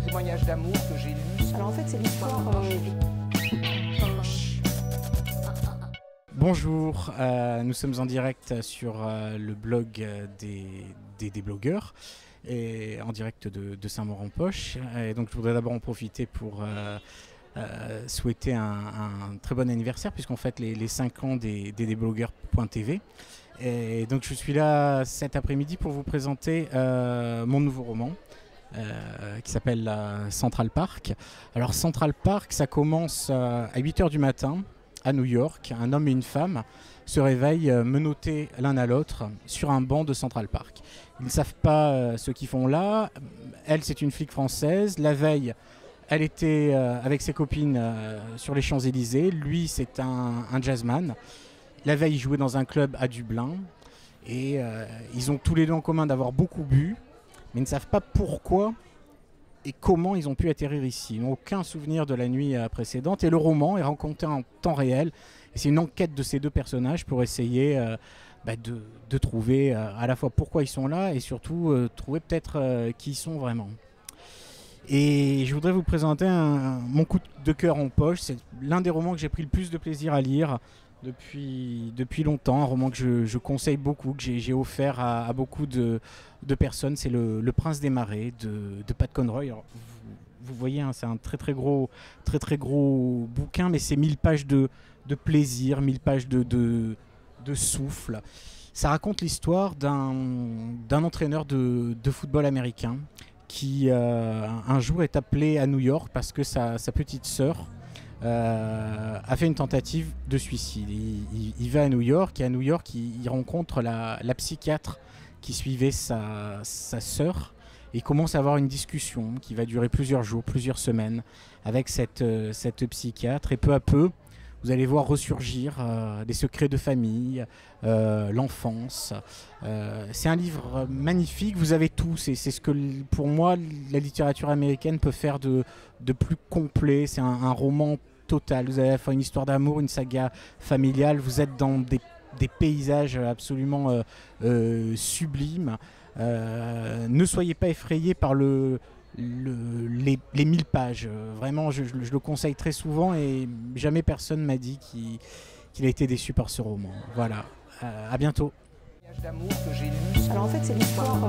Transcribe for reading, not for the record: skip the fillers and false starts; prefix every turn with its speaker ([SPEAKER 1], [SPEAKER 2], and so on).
[SPEAKER 1] témoignages d'amour que j'ai lus.
[SPEAKER 2] Alors en fait, c'est l'histoire.
[SPEAKER 3] Bonjour, nous sommes en direct sur le blog des blogueurs et en direct de Saint-Maur-en-Poche. Et donc je voudrais d'abord en profiter pour souhaiter un très bon anniversaire puisqu'on fête les 5 ans des blogueurs.tv. Et donc je suis là cet après-midi pour vous présenter mon nouveau roman qui s'appelle Central Park. Alors Central Park, ça commence à 8h du matin à New York. Un homme et une femme se réveillent menottés l'un à l'autre sur un banc de Central Park. Ils ne savent pas ce qu'ils font là. Elle, c'est une flic française. La veille, elle était avec ses copines sur les Champs-Élysées. Lui, c'est un jazzman. La veille, il jouait dans un club à Dublin. Et ils ont tous les deux en commun d'avoir beaucoup bu, mais ils ne savent pas pourquoi et comment ils ont pu atterrir ici. Ils n'ont aucun souvenir de la nuit précédente. Et le roman est raconté en temps réel. Et c'est une enquête de ces deux personnages pour essayer de trouver à la fois pourquoi ils sont là et surtout trouver peut-être qui ils sont vraiment. Et je voudrais vous présenter mon coup de cœur en poche. C'est l'un des romans que j'ai pris le plus de plaisir à lire depuis longtemps. Un roman que je conseille beaucoup, que j'ai offert à beaucoup de personnes. C'est le Prince des Marais de Pat Conroy. Alors, vous voyez, hein, c'est un très gros bouquin, mais c'est 1000 pages de plaisir, 1000 pages de souffle. Ça raconte l'histoire d'un entraîneur de football américain qui un jour est appelé à New York parce que sa petite sœur a fait une tentative de suicide. Il va à New York et à New York il rencontre la psychiatre qui suivait sa sœur et il commence à avoir une discussion qui va durer plusieurs jours, plusieurs semaines avec cette psychiatre, et peu à peu vous allez voir ressurgir des secrets de famille, l'enfance. C'est un livre magnifique, vous avez tout. C'est ce que, pour moi, la littérature américaine peut faire de plus complet. C'est un roman total. Vous avez à la fois une histoire d'amour, une saga familiale. Vous êtes dans des paysages absolument sublimes. Ne soyez pas effrayés par les 1000 pages. Vraiment, je le conseille très souvent et jamais personne m'a dit qu'il a été déçu par ce roman. Voilà, à bientôt.
[SPEAKER 1] Témoignages d'amour que j'ai lus.
[SPEAKER 2] Alors en fait, c'est l'histoire.